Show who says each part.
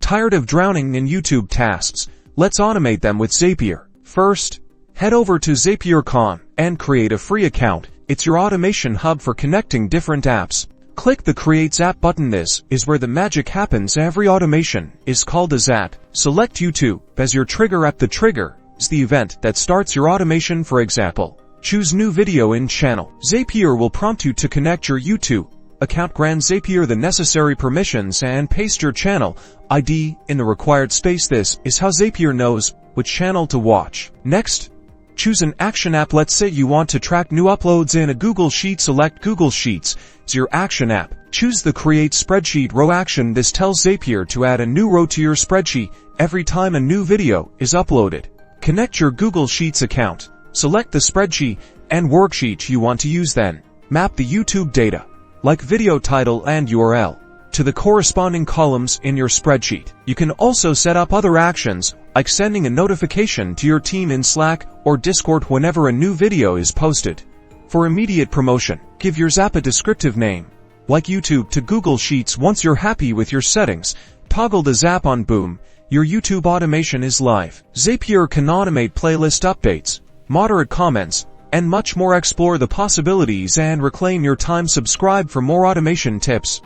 Speaker 1: Tired of drowning in YouTube tasks? Let's automate them with Zapier. First, head over to Zapier.com and create a free account. It's your automation hub for connecting different apps. Click the Create Zap button. This is where the magic happens. Every automation is called a zap. Select YouTube as your trigger app. The trigger is the event that starts your automation. For example, choose new video in channel. Zapier will prompt you to connect your YouTube account. Grant Zapier the necessary permissions and paste your channel ID in the required space. This is how Zapier knows which channel to watch. Next, choose an action app. Let's say you want to track new uploads in a Google Sheet. Select Google Sheets as your action app. Choose the Create Spreadsheet Row action. This tells Zapier to add a new row to your spreadsheet every time a new video is uploaded. Connect your Google Sheets account. Select the spreadsheet and worksheet you want to use. Then, map the YouTube data, like video title and URL, to the corresponding columns in your spreadsheet. You can also set up other actions, like sending a notification to your team in Slack or Discord whenever a new video is posted. For immediate promotion, give your Zap a descriptive name, like YouTube to Google Sheets. Once you're happy with your settings, toggle the Zap on. Boom, your YouTube automation is live. Zapier can automate playlist updates, moderate comments, and much more. Explore the possibilities and reclaim your time. Subscribe for more automation tips.